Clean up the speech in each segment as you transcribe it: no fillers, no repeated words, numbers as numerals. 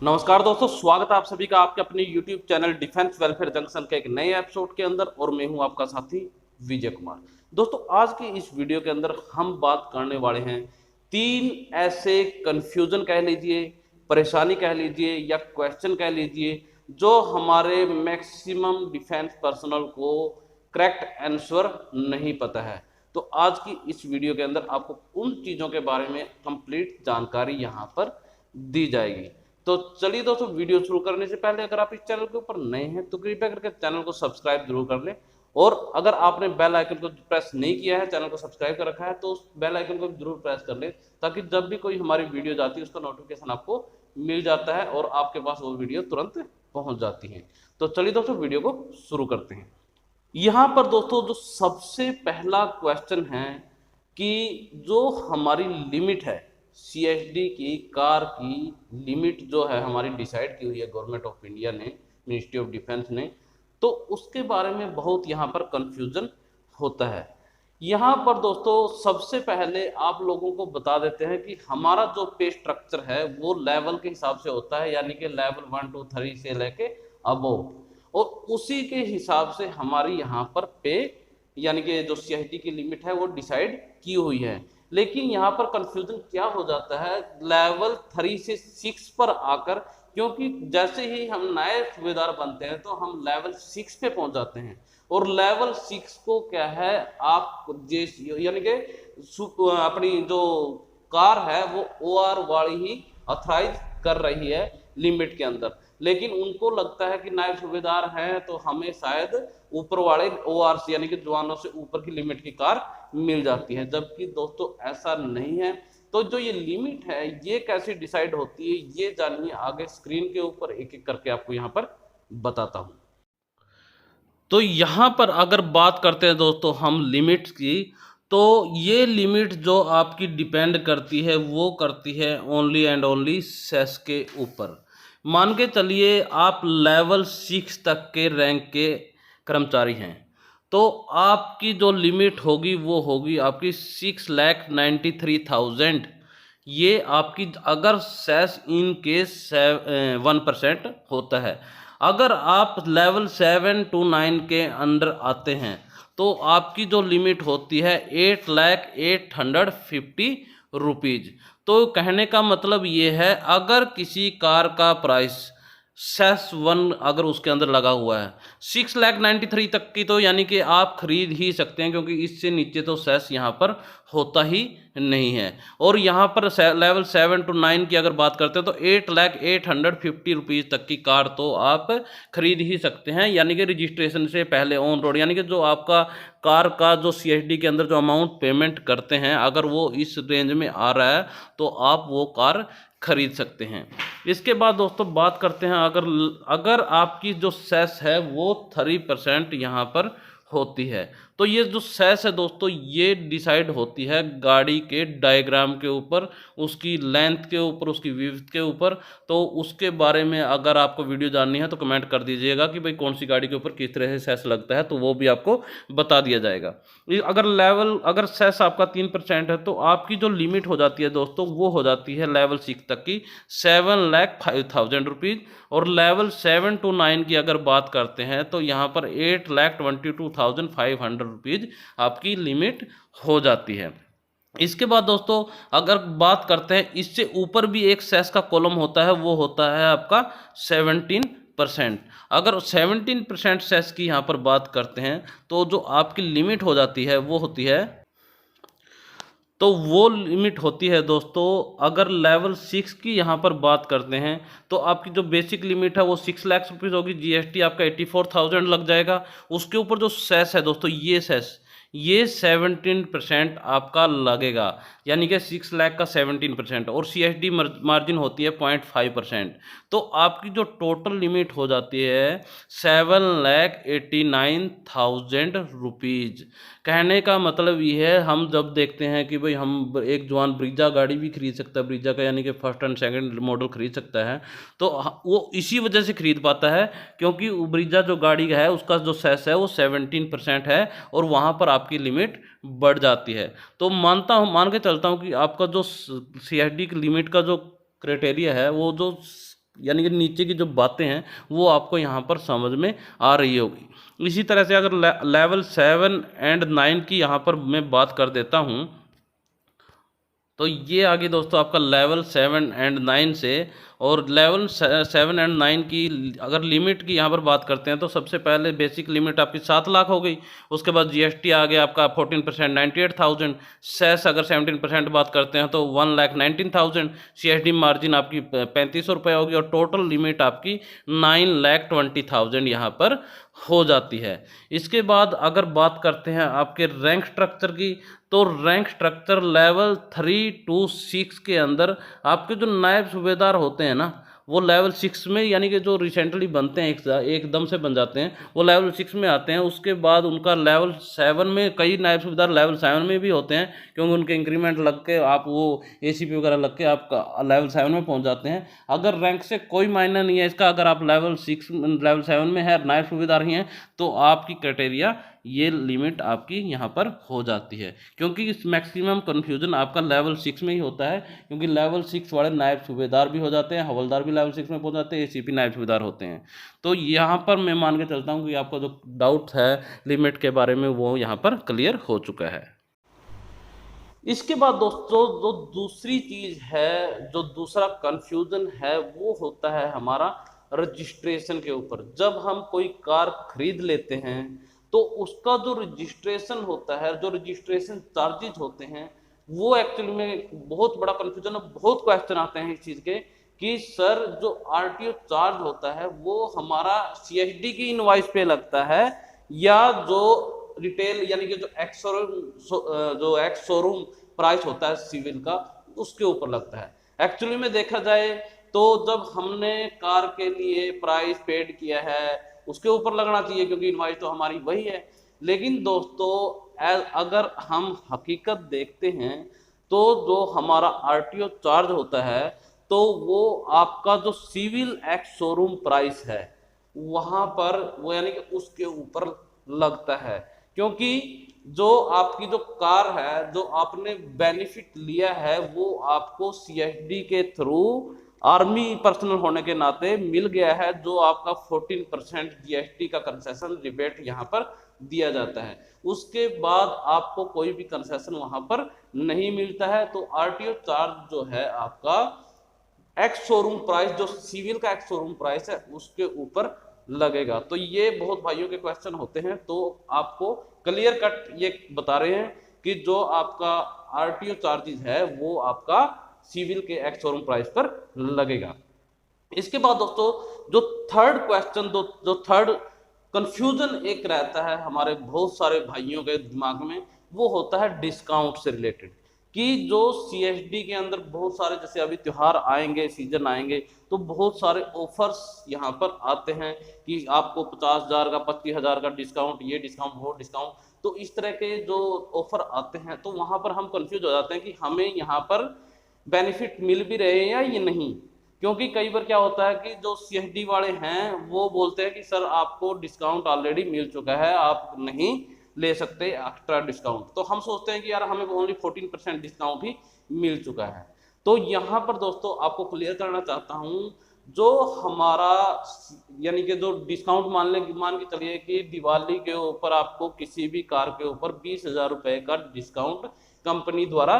नमस्कार दोस्तों, स्वागत है आप सभी का आपके अपने YouTube channel defence welfare junction के एक नए एपिसोड के अंदर। और मैं हूं आपका साथी विजय कुमार। दोस्तों, आज की इस वीडियो के अंदर हम बात करने वाले हैं तीन ऐसे कंफ्यूजन कह लीजिए, परेशानी कह लीजिए या क्वेश्चन कह लीजिए जो हमारे मैक्सिमम डिफेंस पर्सनल को करेक्ट आंसर नहीं पता है। तो आज की इस वीडियो के अंदर आपको उन चीज़ों के बारे में कंप्लीट जानकारी यहाँ पर दी जाएगी। तो चलिए दोस्तों, वीडियो शुरू करने से पहले अगर आप इस चैनल के ऊपर नए हैं तो कृपया करके चैनल को सब्सक्राइब जरूर कर लें। और अगर आपने बेल आइकन को प्रेस नहीं किया है, चैनल को सब्सक्राइब कर रखा है, तो उस बेल आइकन को जरूर प्रेस कर लें ताकि जब भी कोई हमारी वीडियो जाती है उसका नोटिफिकेशन आपको मिल जाता है और आपके पास वो वीडियो तुरंत पहुंच जाती है। तो चलिए दोस्तों, वीडियो को शुरू करते हैं। यहाँ पर दोस्तों जो सबसे पहला क्वेश्चन है कि जो हमारी लिमिट है सीएसडी की, कार की लिमिट जो है हमारी डिसाइड की हुई है गवर्नमेंट ऑफ इंडिया ने, मिनिस्ट्री ऑफ डिफेंस ने, तो उसके बारे में बहुत यहाँ पर कंफ्यूजन होता है। यहाँ पर दोस्तों सबसे पहले आप लोगों को बता देते हैं कि हमारा जो पे स्ट्रक्चर है वो लेवल के हिसाब से होता है, यानी कि लेवल 1 2 3 से लेके अबोव, और उसी के हिसाब से हमारी यहाँ पर पे यानी कि जो सीएसडी की लिमिट है वो डिसाइड की हुई है। लेकिन यहाँ पर कंफ्यूजन क्या हो जाता है लेवल 3 से 6 पर आकर, क्योंकि जैसे ही हम नए सूबेदार बनते हैं तो हम लेवल 6 पे पहुंच जाते हैं। और लेवल 6 को क्या है, आप यानी कि अपनी जो कार है वो ओआर वाली ही ऑथराइज कर रही है लिमिट के अंदर। लेकिन उनको लगता है कि नायब सूबेदार हैं तो हमें शायद ऊपर वाले ओआर यानी कि जवानों से ऊपर की लिमिट की कार मिल जाती है, जबकि दोस्तों ऐसा नहीं है। तो जो ये लिमिट है ये कैसे डिसाइड होती है ये जानिए आगे स्क्रीन के ऊपर एक एक करके आपको यहाँ पर बताता हूँ। तो यहाँ पर अगर बात करते हैं दोस्तों हम लिमिट्स की, तो ये लिमिट जो आपकी डिपेंड करती है वो करती है ओनली एंड ओनली सेस के ऊपर। मान के चलिए आप लेवल 6 तक के रैंक के कर्मचारी हैं, तो आपकी जो लिमिट होगी वो होगी आपकी 6,93,000। ये आपकी अगर सेस इन केस 1% होता है। अगर आप लेवल 7 to 9 के अंडर आते हैं तो आपकी जो लिमिट होती है 8,08,50 रुपीज़। तो कहने का मतलब ये है, अगर किसी कार का प्राइस सेस 1 अगर उसके अंदर लगा हुआ है 6,93,000 तक की, तो यानी कि आप खरीद ही सकते हैं, क्योंकि इससे नीचे तो सेस यहाँ पर होता ही नहीं है। और यहाँ पर लेवल 7 to 9 की अगर बात करते हैं तो 8,08,50 रुपीज़ तक की कार तो आप खरीद ही सकते हैं, यानी कि रजिस्ट्रेशन से पहले ऑन रोड, यानी कि जो आपका कार का जो सीएसडी के अंदर जो अमाउंट पेमेंट करते हैं अगर वो इस रेंज में आ रहा है तो आप वो कार खरीद सकते हैं। इसके बाद दोस्तों बात करते हैं, अगर आपकी जो सेस है वो 3% यहाँ पर होती है, तो ये जो सेस है दोस्तों ये डिसाइड होती है गाड़ी के डायग्राम के ऊपर, उसकी लेंथ के ऊपर, उसकी विड्थ के ऊपर। तो उसके बारे में अगर आपको वीडियो जाननी है तो कमेंट कर दीजिएगा कि भाई कौन सी गाड़ी के ऊपर किस तरह से सेस लगता है, तो वो भी आपको बता दिया जाएगा। अगर सेस आपका 3% है तो आपकी जो लिमिट हो जाती है दोस्तों वो हो जाती है लेवल 6 तक की 7,05,000 रुपीज़। और लेवल 7 to 9 की अगर बात करते हैं तो यहाँ पर 8,22,500 रुपीज़ आपकी लिमिट हो जाती है। इसके बाद दोस्तों अगर बात करते हैं, इससे ऊपर भी एक सेस का कॉलम होता है, वो होता है आपका 17%। अगर 17% सेस की यहाँ पर बात करते हैं तो जो आपकी लिमिट हो जाती है वो होती है, तो वो लिमिट होती है दोस्तों, अगर लेवल 6 की यहाँ पर बात करते हैं तो आपकी जो बेसिक लिमिट है वो 6 लाख रुपीज़ होगी। जीएसटी आपका 84,000 लग जाएगा। उसके ऊपर जो सेस है दोस्तों ये 17% आपका लगेगा, यानी कि 6 लाख का 17%, और सीएसडी मार्जिन होती है 0.5%। तो आपकी जो टोटल लिमिट हो जाती है 7,89,000 रुपीज़। कहने का मतलब ये है, हम जब देखते हैं कि भाई हम एक जवान ब्रीजा गाड़ी भी खरीद सकता है, ब्रीजा का यानी कि फर्स्ट एंड सेकंड मॉडल खरीद सकता है, तो वो इसी वजह से खरीद पाता है क्योंकि ब्रीजा जो गाड़ी है उसका जो सेस है वो 17% है और वहाँ पर आपकी लिमिट बढ़ जाती है। तो मान के चलता हूँ कि आपका जो सीएसडी की लिमिट का जो क्राइटेरिया है वो जो यानी कि नीचे की जो बातें हैं वो आपको यहाँ पर समझ में आ रही होगी। इसी तरह से अगर लेवल 7 एंड 9 की यहाँ पर मैं बात कर देता हूँ, तो ये आगे दोस्तों आपका लेवल 7 एंड 9 से, और लेवल 7 एंड 9 की अगर लिमिट की यहाँ पर बात करते हैं तो सबसे पहले बेसिक लिमिट आपकी 7 लाख हो गई। उसके बाद जीएसटी आ गया आपका 14% 98,000। सेस अगर 17% बात करते हैं तो 1,19,000। सीएसडी मार्जिन आपकी 3500 रुपये होगी, और टोटल लिमिट आपकी 9,20,000 यहाँ पर हो जाती है। इसके बाद अगर बात करते हैं आपके रैंक स्ट्रक्चर की, तो रैंक स्ट्रक्चर लेवल 3 to 6 के अंदर आपके जो नायब सूबेदार होते हैं ना, वो लेवल 6 में, यानी कि जो रिसेंटली बनते हैं एकदम से बन जाते हैं, वो लेवल 6 में आते हैं। उसके बाद उनका लेवल 7 में, कई नायब सूबेदार लेवल 7 में भी होते हैं, क्योंकि उनके इंक्रीमेंट लग के आप वो एसीपी वगैरह लग के आप लेवल 7 में पहुंच जाते हैं। अगर रैंक से कोई मायना नहीं है इसका, अगर आप लेवल 7 में है, नायब सूबेदार ही हैं, तो आपकी क्राइटेरिया ये लिमिट आपकी यहाँ पर हो जाती है। क्योंकि इस मैक्सिमम कन्फ्यूजन आपका लेवल 6 में ही होता है, क्योंकि लेवल 6 वाले नायब सूबेदार भी हो जाते हैं, हवलदार भी लेवल 6 में पहुंच जाते हैं, एसीपी नायब सूबेदार होते हैं। तो यहाँ पर मैं मान के चलता हूँ कि आपका जो डाउट है लिमिट के बारे में वो यहाँ पर क्लियर हो चुका है। इसके बाद दोस्तों जो दूसरी चीज है, जो दूसरा कंफ्यूजन है, वो होता है हमारा रजिस्ट्रेशन के ऊपर। जब हम कोई कार खरीद लेते हैं तो उसका जो रजिस्ट्रेशन होता है, जो रजिस्ट्रेशन चार्जेज होते हैं, वो एक्चुअली में बहुत बड़ा कंफ्यूजन है। बहुत क्वेश्चन आते हैं इस चीज के कि सर जो आरटीओ चार्ज होता है वो हमारा सीएसडी की इनवॉइस पे लगता है, या जो रिटेल यानी कि जो एक्स शोरूम प्राइस होता है सिविल का, उसके ऊपर लगता है। एक्चुअली में देखा जाए तो जब हमने कार के लिए प्राइस पेड किया है उसके ऊपर लगना चाहिए, क्योंकि इनवॉइस तो हमारी वही है। लेकिन दोस्तों अगर हम हकीकत देखते हैं तो जो हमारा आरटीओ चार्ज होता है तो वो आपका जो सिविल एक्स शोरूम प्राइस है वहां पर वो यानी कि उसके ऊपर लगता है। क्योंकि जो आपकी जो कार है, जो आपने बेनिफिट लिया है, वो आपको सीएसडी के थ्रू आर्मी पर्सनल होने के नाते मिल गया है, जो आपका 14% जीएसटी का कंसेशन रिबेट यहाँ पर दिया जाता है। उसके बाद आपको कोई भी कंसेशन वहां पर नहीं मिलता है। तो आरटीओ चार्ज जो है आपका एक्स शोरूम प्राइस, जो सिविल का एक्स शोरूम प्राइस है, उसके ऊपर लगेगा। तो ये बहुत भाइयों के क्वेश्चन होते हैं, तो आपको क्लियर कट ये बता रहे हैं कि जो आपका आरटीओ चार्जेस है वो आपका सिविल के एक्स शोरूम प्राइस पर लगेगा। इसके बाद दोस्तों जो थर्ड क्वेश्चन, जो थर्ड कंफ्यूजन एक रहता है हमारे बहुत सारे भाइयों के दिमाग में, वो होता है डिस्काउंट से रिलेटेड। कि जो सीएसडी के अंदर बहुत सारे, जैसे अभी त्योहार आएंगे, सीजन आएंगे, तो बहुत सारे ऑफर्स यहाँ पर आते हैं कि आपको 50,000 का, 25,000 का डिस्काउंट, ये डिस्काउंट, वो डिस्काउंट। तो इस तरह के जो ऑफर आते हैं तो वहां पर हम कंफ्यूज हो जाते हैं कि हमें यहाँ पर बेनिफिट मिल भी रहे हैं या ये नहीं। क्योंकि कई बार क्या होता है कि जो सीएसडी वाले हैं वो बोलते हैं कि सर आपको डिस्काउंट ऑलरेडी मिल चुका है, आप नहीं ले सकते एक्स्ट्रा डिस्काउंट। तो हम सोचते हैं कि यार हमें ओनली 14% डिस्काउंट ही मिल चुका है। तो यहाँ पर दोस्तों आपको क्लियर करना चाहता हूँ, जो हमारा यानी कि जो डिस्काउंट मान के चलिए कि दिवाली के ऊपर आपको किसी भी कार के ऊपर 20,000 रुपए का डिस्काउंट कंपनी द्वारा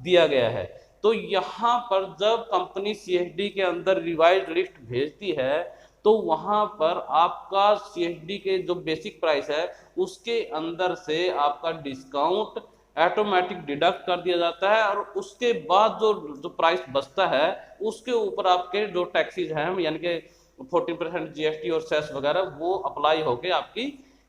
दिया गया है। तो यहाँ पर जब कंपनी सीएसडी के अंदर रिवाइज लिस्ट भेजती है तो वहां पर आपका सीएसडी के जो बेसिक प्राइस है उसके अंदर से आपका डिस्काउंट ऑटोमेटिक डिडक्ट कर दिया जाता है, और उसके बाद जो प्राइस बचता है उसके ऊपर आपके जो टैक्सेस हैं यानी कि 14% जीएसटी और सेस वगैरह वो अप्लाई होके आपकी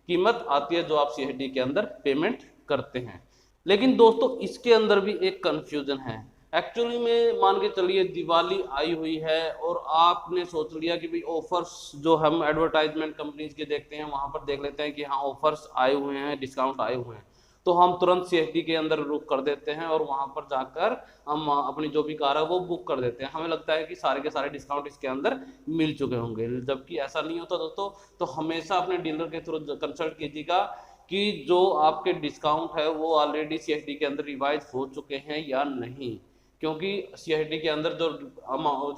कीमत आती है जो आप सीएसडी के अंदर पेमेंट करते हैं। लेकिन दोस्तों इसके अंदर भी एक कंफ्यूजन है। एक्चुअली में मान के चलिए दिवाली आई हुई है और आपने सोच लिया कि भाई ऑफर्स, जो हम एडवर्टाइजमेंट कंपनीज के देखते हैं वहां पर देख लेते हैं कि हाँ ऑफर्स आए हुए हैं, डिस्काउंट आए हुए हैं, तो हम तुरंत सीएसडी के अंदर बुक कर देते हैं और वहां पर जाकर हम अपनी जो भी कार है वो बुक कर देते हैं। हमें लगता है कि सारे के सारे डिस्काउंट इसके अंदर मिल चुके होंगे, जबकि ऐसा नहीं होता दोस्तों। तो हमेशा अपने डीलर के थ्रू कंसल्ट कीजिएगा कि जो आपके डिस्काउंट है वो ऑलरेडी सीएसडी के अंदर रिवाइज हो चुके हैं या नहीं। क्योंकि CID के अंदर जो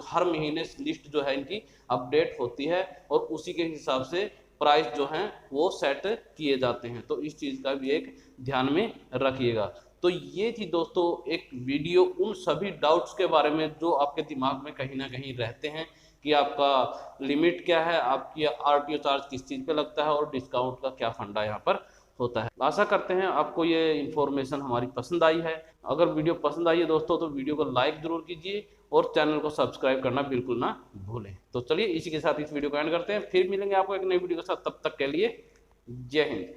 हर महीने लिस्ट जो है इनकी अपडेट होती है और उसी के हिसाब से प्राइस जो हैं वो सेट किए जाते हैं। तो इस चीज़ का भी एक ध्यान में रखिएगा। तो ये थी दोस्तों एक वीडियो उन सभी डाउट्स के बारे में जो आपके दिमाग में कहीं ना कहीं रहते हैं कि आपका लिमिट क्या है, आपकी RTO चार्ज किस चीज़ पे लगता है और डिस्काउंट का क्या फंडा यहाँ पर होता है। आशा करते हैं आपको ये इन्फॉर्मेशन हमारी पसंद आई है। अगर वीडियो पसंद आई है दोस्तों तो वीडियो को लाइक जरूर कीजिए और चैनल को सब्सक्राइब करना बिल्कुल ना भूलें। तो चलिए इसी के साथ इस वीडियो को एंड करते हैं, फिर मिलेंगे आपको एक नई वीडियो के साथ, तब तक के लिए जय हिंद।